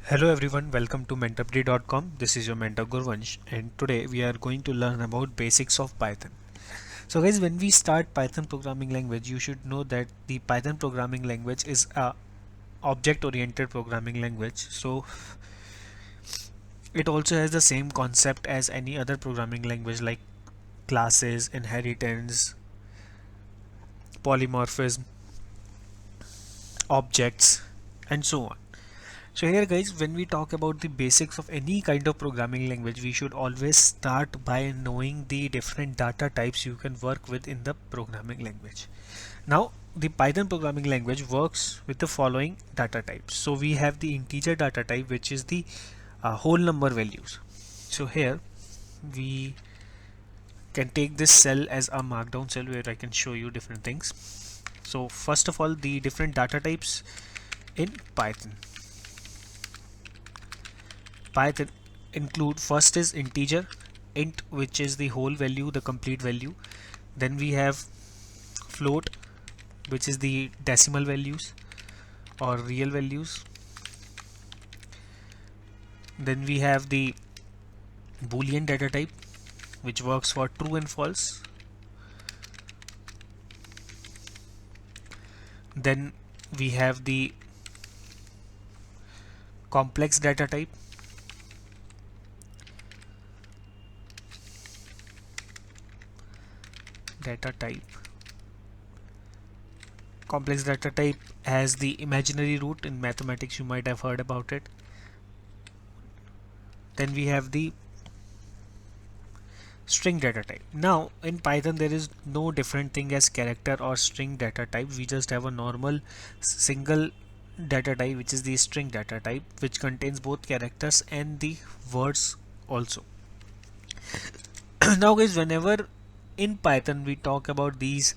Hello everyone, welcome to mentorupdate.com. This is your mentor Gurvansh, and today we are going to learn about basics of Python. So guys, when we start Python programming language, you should know that the Python programming language is a object oriented programming language. So it also has the same concept as any other programming language like classes, inheritance, polymorphism, objects, and so on. So here guys, when we talk about the basics of any kind of programming language, we should always start by knowing the different data types you can work with in the programming language. Now, the Python programming language works with the following data types. So we have the integer data type, which is the whole number values. So here we can take this cell as a markdown cell where I can show you different things. So first of all, the different data types in Python. Python include first is integer, int, which is the whole value, the complete value. Then we have float, which is the decimal values or real values. Then we have the boolean data type, which works for true and false. Then we have the complex data type, complex data type has the imaginary root. In mathematics you might have heard about it. Then we have the string data type. Now in Python there is no different thing as character or string data type. We just have a normal single data type, which is the string data type, which contains both characters and the words also. Now guys, whenever in Python we talk about these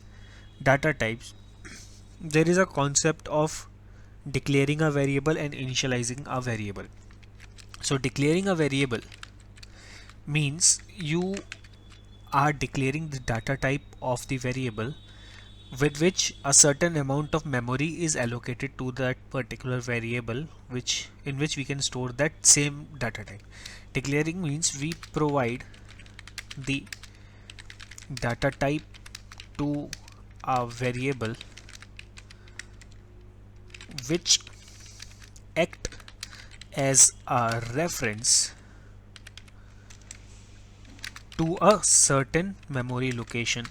data types, there is a concept of declaring a variable and initializing a variable. So declaring a variable means you are declaring the data type of the variable with which a certain amount of memory is allocated to that particular variable, in which we can store that same data type. Declaring means we provide the data type to a variable which act as a reference to a certain memory location,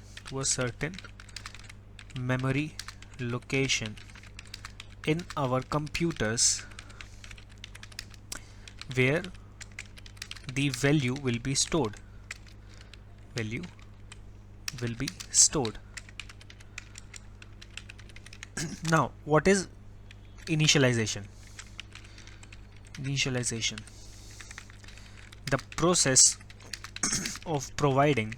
in our computers where the value will be stored. Now what is initialization? The process of providing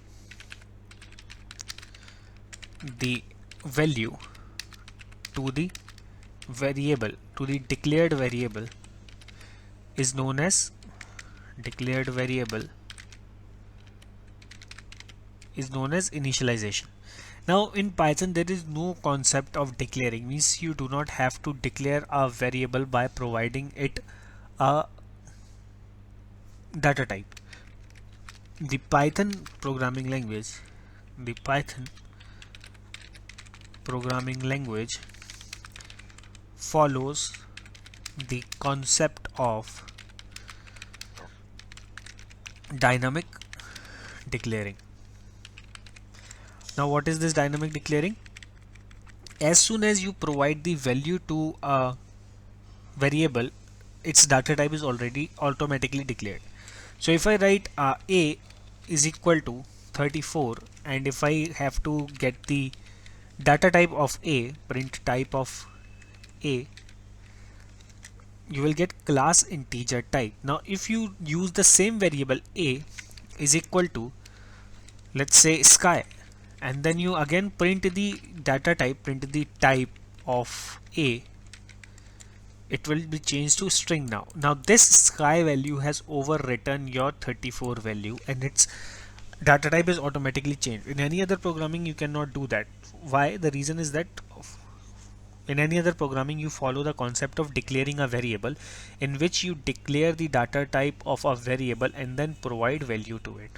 the value to the declared variable is known as initialization. Now in Python there is no concept of declaring, means you do not have to declare a variable by providing it a data type. The Python programming language follows the concept of dynamic declaring. Now what is this dynamic declaring? As soon as you provide the value to a variable, its data type is already automatically declared. So if I write a is equal to 34, and if I have to get the data type of a, print type of a, you will get class integer type. Now if you use the same variable a is equal to, let's say, sky, and then you again print the data type, print the type of a, it will be changed to string now. Now this sky value has overwritten your 34 value and its data type is automatically changed. In any other programming you cannot do that. Why? The reason is that In any other programming, you follow the concept of declaring a variable in which you declare the data type of a variable and then provide value to it.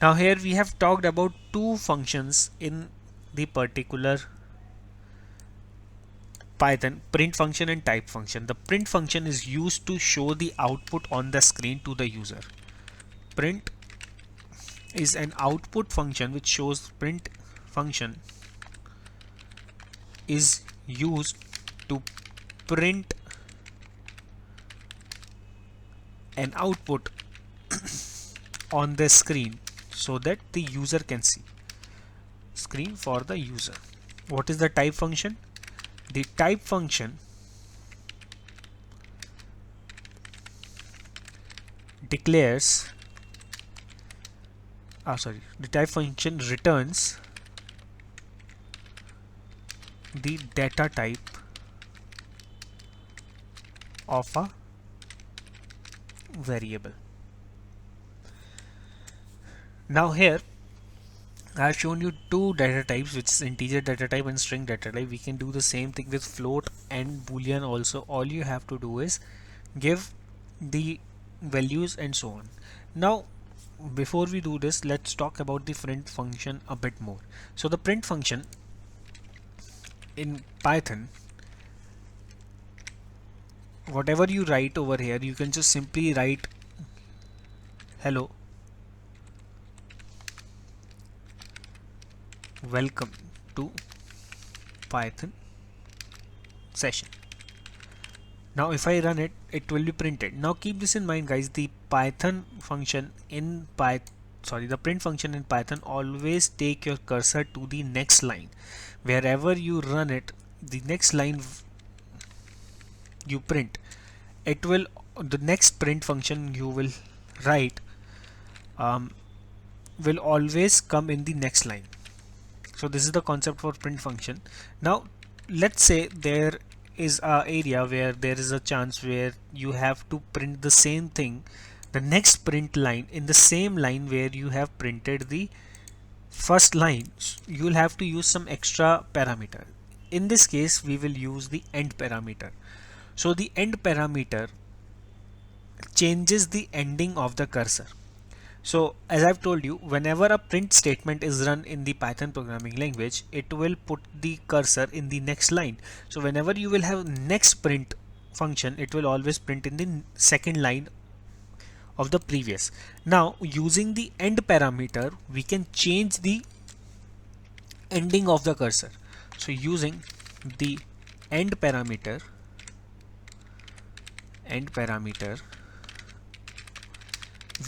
Now here we have talked about two functions in the particular Python, print function and type function. The print function is used to show the output on the screen to the user. Print is an output function which shows print function is used to print an output on the screen so that the user can see. Screen for the user. What is the type function? The type function declares the type function returns the data type of a variable. Now here I have shown you two data types, which is integer data type and string data type. We can do the same thing with float and boolean also. All you have to do is give the values and so on. Now before we do this, let's talk about the print function a bit more. So the print function in Python, whatever you write over here, you can just simply write hello, welcome to Python session. Now if I run it, it will be printed. Now keep this in mind, guys. The Python function in the print function in Python always take your cursor to the next line. Wherever you run it, the next line you print, it will, the next print function you will write will always come in the next line. So this is the concept for print function. Now let's say there is a area where there is a chance where you have to print the same thing, the next print line in the same line where you have printed the first line. You will have to use some extra parameter. In this case we will use the end parameter. So the end parameter changes the ending of the cursor. So as I've told you, whenever a print statement is run in the Python programming language, it will put the cursor in the next line. So whenever you will have next print function, it will always print in the second line of the previous. Now using the end parameter, we can change the ending of the cursor. So using the end parameter,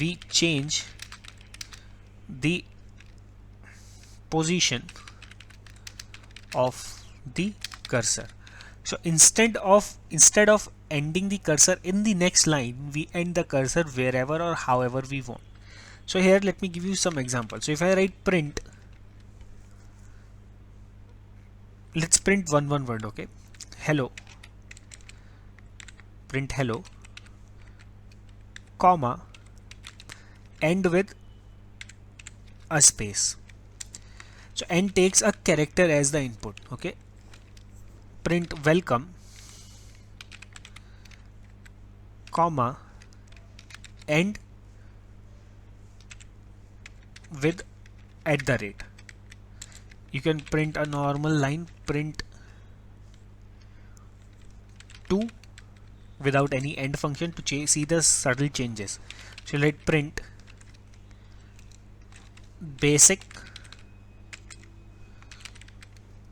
we change the position of the cursor. So instead of ending the cursor in the next line, we end the cursor wherever or however we want. So here let me give you some examples. So if I write print, let's print one word, okay? Hello, print hello, comma, end with a space. So end takes a character as the input, okay? Print welcome, comma, end with @ You can print a normal line, print 2 without any end function to see the subtle changes. So let print basic,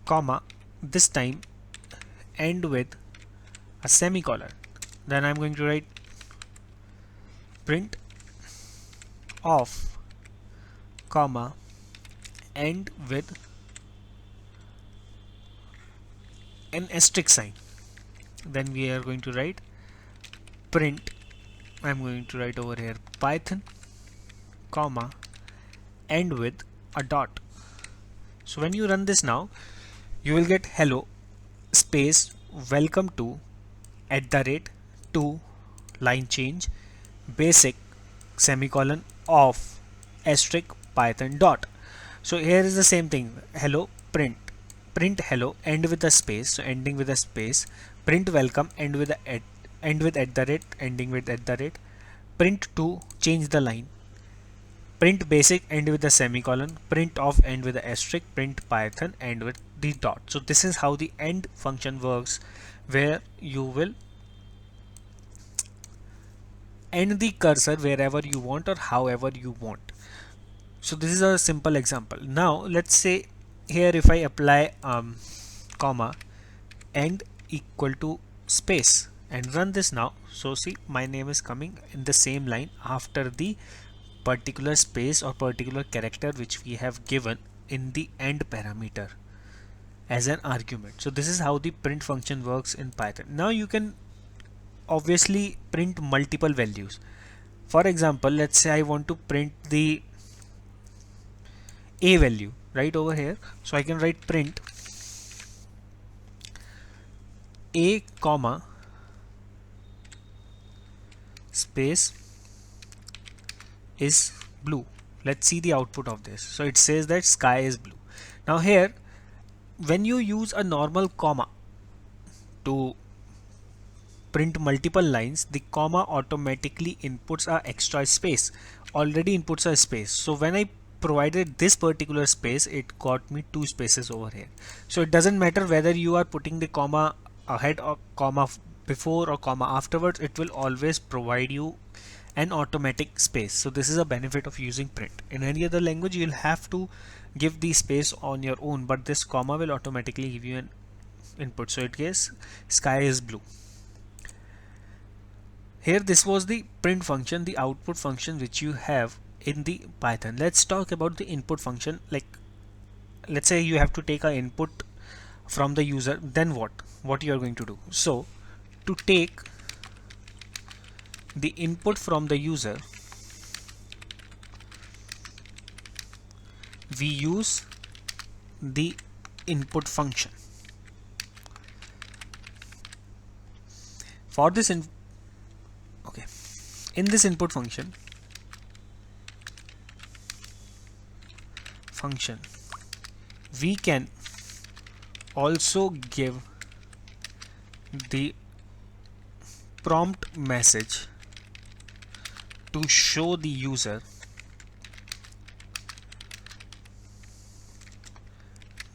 comma, this time end with a semicolon. Then I'm going to write print of, comma, end with an asterisk sign. Then we are going to write print, I'm going to write over here Python, comma, end with a dot. So when you run this now, you will get hello space welcome to @ 2 line change basic semicolon of asterisk Python dot. So here is the same thing, hello print print hello, end with a space, so ending with a space, print welcome, end with end with at the rate, ending with at the rate, print to change the line, print basic, end with a semicolon, print off, end with a asterisk, print python, end with the dot. So this is how the end function works, where you will end the cursor wherever you want or however you want. So this is a simple example. Now let's say here if I apply comma end equal to space and run this now, so see my name is coming in the same line after the particular space or particular character which we have given in the end parameter as an argument. So this is how the print function works in Python. Now you can obviously print multiple values. For example, let's say I want to print the a value right over here, so I can write print a comma space is blue. Let's see the output of this. So it says that sky is blue. Now here when you use a normal comma to print multiple lines, the comma automatically inputs a extra space, already inputs a space. So when I provided this particular space, it got me two spaces over here. So it doesn't matter whether you are putting the comma ahead or comma before or comma afterwards, it will always provide you an automatic space. So this is a benefit of using print. In any other language you'll have to give the space on your own, but this comma will automatically give you an input. So it is sky is blue. Here this was the print function, the output function which you have in the Python. Let's talk about the input function. Like let's say you have to take an input from the user, then what you are going to do. So to take the input from the user, we use the input function. For this in this input function we can also give the prompt message to show the user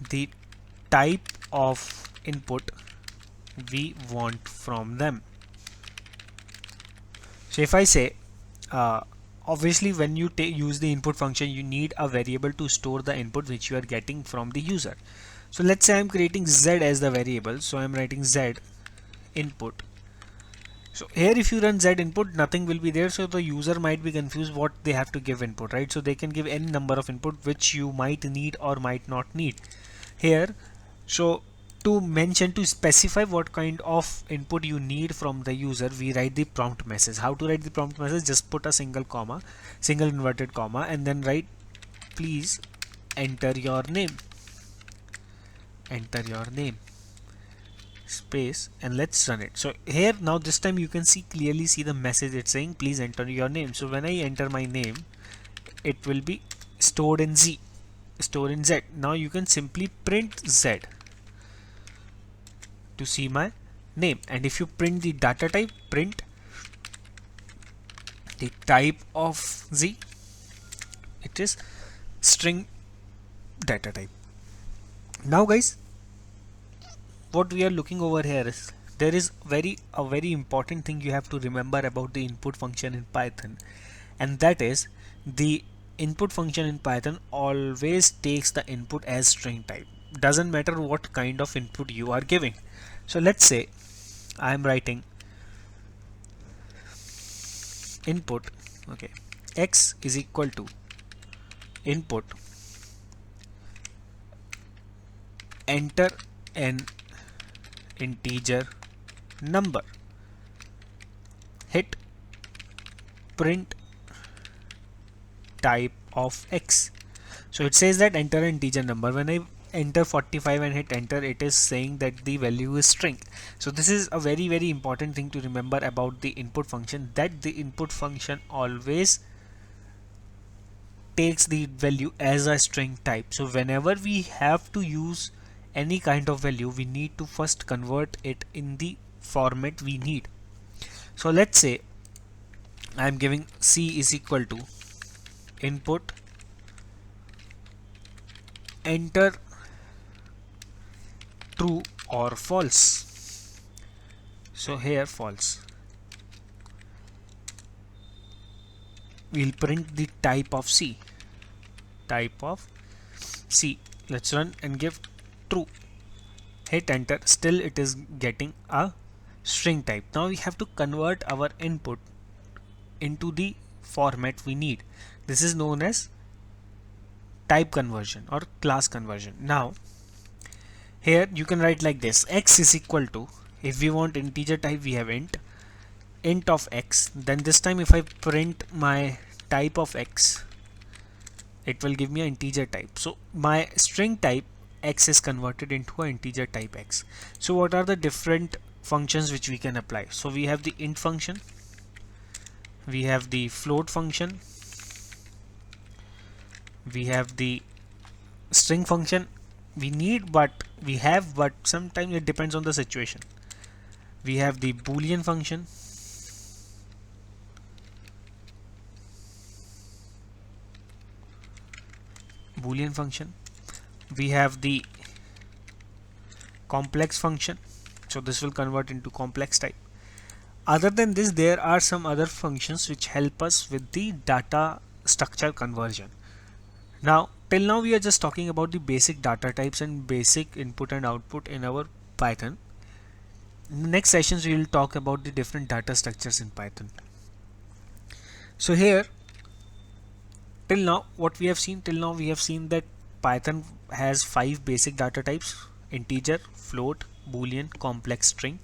the type of input we want from them. So if I say obviously when you use the input function, you need a variable to store the input which you are getting from the user. So let's say I'm creating z as the variable, so I'm writing z input. So here if you run z input, nothing will be there, so the user might be confused what they have to give input, right? So they can give any number of input which you might need or might not need here. So to specify what kind of input you need from the user, we write the prompt message. How to write the prompt message? Just put a single inverted comma, and then write please enter your name space, and let's run it. So here now this time you can clearly see the message. It's saying please enter your name. So when I enter my name, it will be stored in z. Now you can simply print z to see my name, and if you print the data type, print the type of z, it is string data type. Now guys, what we are looking over here is there is a very important thing you have to remember about the input function in Python, and that is the input function in Python always takes the input as string type. Doesn't matter what kind of input you are giving. So let's say I am writing input x is equal to input enter an integer number, hit print type of x. So it says that enter an integer number. When I enter 45 and hit enter, it is saying that the value is string. So this is a very important thing to remember about the input function, that the input function always takes the value as a string type. So whenever we have to use any kind of value, we need to first convert it in the format we need. So let's say I'm giving C is equal to input enter true or false. So here false. We'll print the type of C. Type of C. Let's run and give true. Hit enter. Still it is getting a string type. Now we have to convert our input into the format we need. This is known as type conversion or class conversion. Now here you can write like this: x is equal to, if we want integer type, we have int of x. Then this time if I print my type of x, it will give me an integer type. So my string type x is converted into an integer type x. So what are the different functions which we can apply? So we have the int function, we have the float function, we have the string function. We need, but we have, but sometimes it depends on the situation. We have the boolean function, we have the complex function, so this will convert into complex type. Other than this, there are some other functions which help us with the data structure conversion. Now till now we are just talking about the basic data types and basic input and output in our Python. In the next sessions we will talk about the different data structures in Python. So here till now what we have seen, that Python has 5 basic data types: integer, float, boolean, complex, string.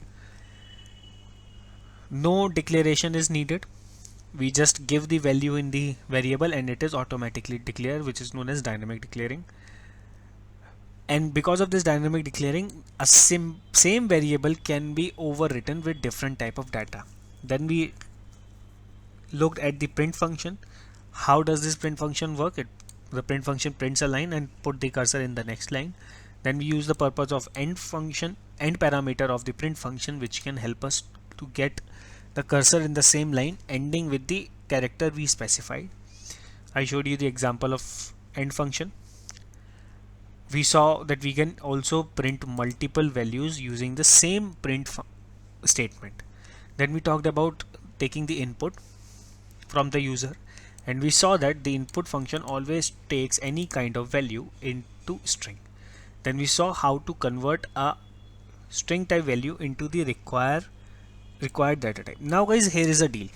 No declaration is needed. We just give the value in the variable and it is automatically declared, which is known as dynamic declaring. And because of this dynamic declaring, a same variable can be overwritten with different type of data. Then we looked at the print function. How does this print function work? The print function prints a line and put the cursor in the next line. Then we use the purpose of end function, end parameter of the print function, which can help us to get the cursor in the same line ending with the character we specified. I showed you the example of end function. We saw that we can also print multiple values using the same print statement. Then we talked about taking the input from the user, and we saw that the input function always takes any kind of value into string. Then we saw how to convert a string type value into the required data type. Now guys, here is a deal.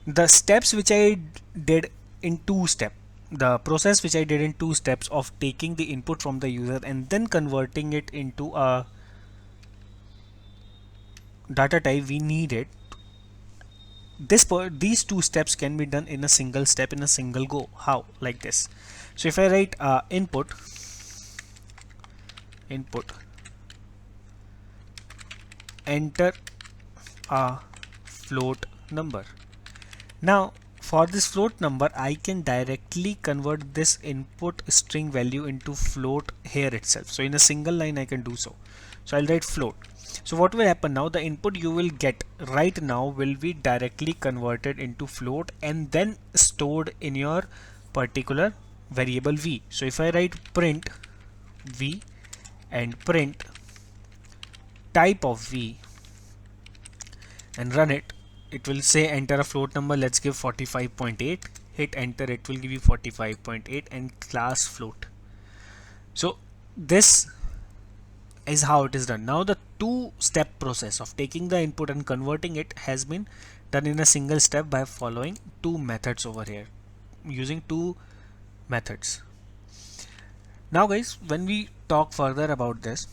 The steps which I did in the process which I did in 2 steps of taking the input from the user and then converting it into a data type we needed, these 2 steps can be done in a single step, in a single go. How? Like this. So if I write input enter a float number. Now for this float number, I can directly convert this input string value into float here itself. So in a single line I can do so. So I'll write float. So what will happen now? The input you will get right now will be directly converted into float and then stored in your particular variable v. So if I write print v and print type of v and run it, it will say enter a float number. Let's give 45.8. Hit enter, it will give you 45.8 and class float. So this is how it is done. Now the 2-step process of taking the input and converting it has been done in a single step by following 2 methods over here, using 2 methods. Now guys, when we talk further about this,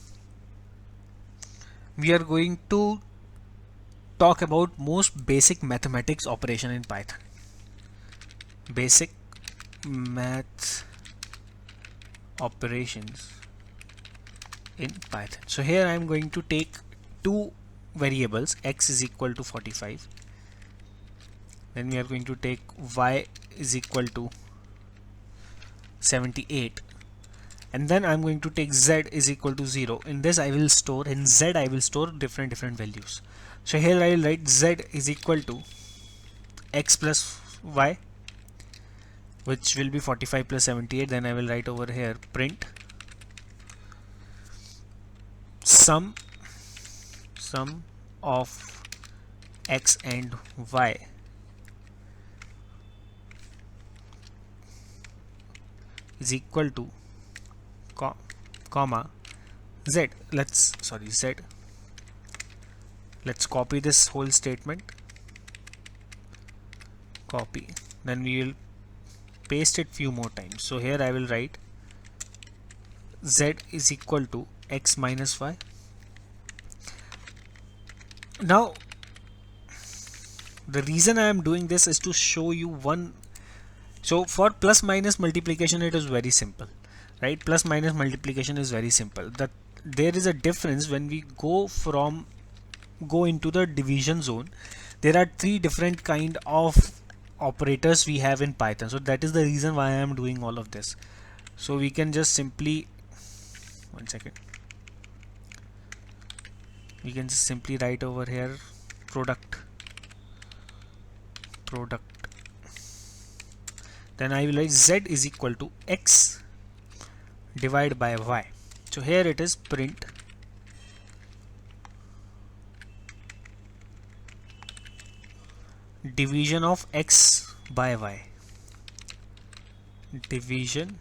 we are going to talk about most basic mathematics operation in Python. Basic math operations in Python. So here I am going to take 2 variables, x is equal to 45. Then we are going to take y is equal to 78. and then I'm going to take z is equal to 0. In this I will store, in z I will store different values. So here I will write z is equal to x plus y, which will be 45 plus 78. Then I will write over here print sum of x and y is equal to comma z. Let's copy this whole statement, copy, then we will paste it few more times. So here I will write z is equal to x minus y. Now the reason I am doing this is to show you one. So for plus minus multiplication it is very simple, right? Plus minus multiplication is very simple. That there is a difference when we go into the division zone. There are three different kind of operators we have in Python, so that is the reason why I am doing all of this. So we can just simply, one second, we can just simply write over here product, then I will write z is equal to x divided by y. So here it is print division of x by y, division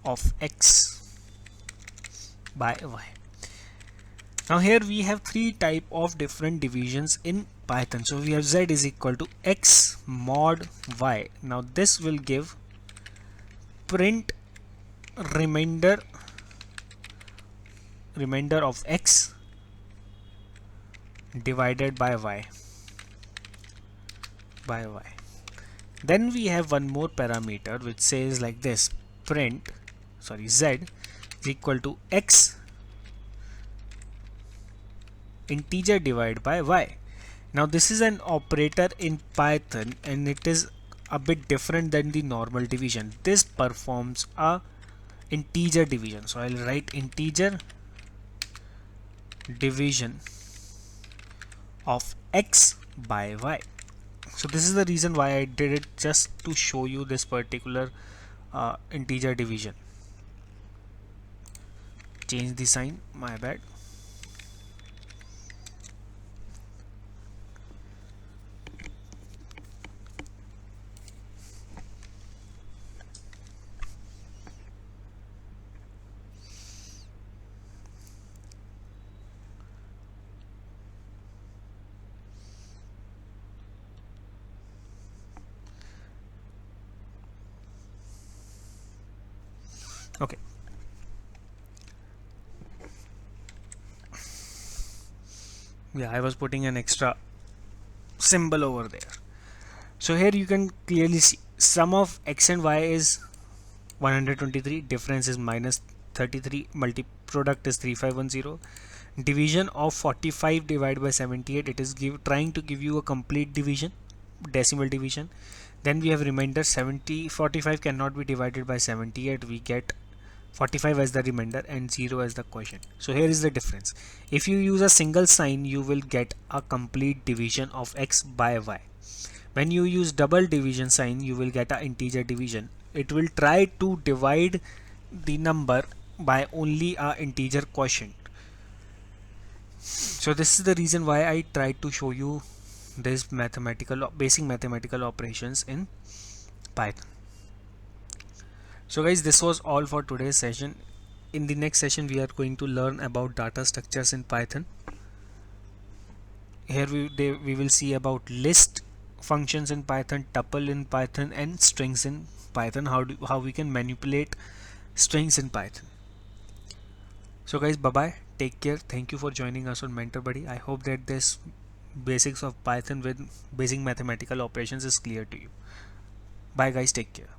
of x by y. Now here we have three type of different divisions in Python. So we have z is equal to x mod y. Now this will give print remainder of x divided by y. Then we have one more parameter which says like this, print z is equal to x integer divided by y. Now this is an operator in Python and it is a bit different than the normal division. This performs a integer division. So I'll write integer division of x by y. So this is the reason why I did it, just to show you this particular integer division. Change the sign, my bad. Okay. Yeah, I was putting an extra symbol over there. So here you can clearly see sum of x and y is 123, difference is minus 33, product is 3510. Division of 45 divided by 78, it is trying to give you a complete division, decimal division. Then we have remainder 45 cannot be divided by 78, we get 45 as the remainder and 0 as the quotient. So here is the difference. If you use a single sign, you will get a complete division of x by y. When you use double division sign, you will get an integer division. It will try to divide the number by only a integer quotient. So this is the reason why I tried to show you this basic mathematical operations in Python. So guys, this was all for today's session. In the next session we are going to learn about data structures in Python. Here we will see about list functions in Python, tuple in Python, and strings in Python, how we can manipulate strings in Python. So guys, bye bye, take care, thank you for joining us on Mentor Buddy. I hope that this basics of Python with basic mathematical operations is clear to you. Bye guys, take care.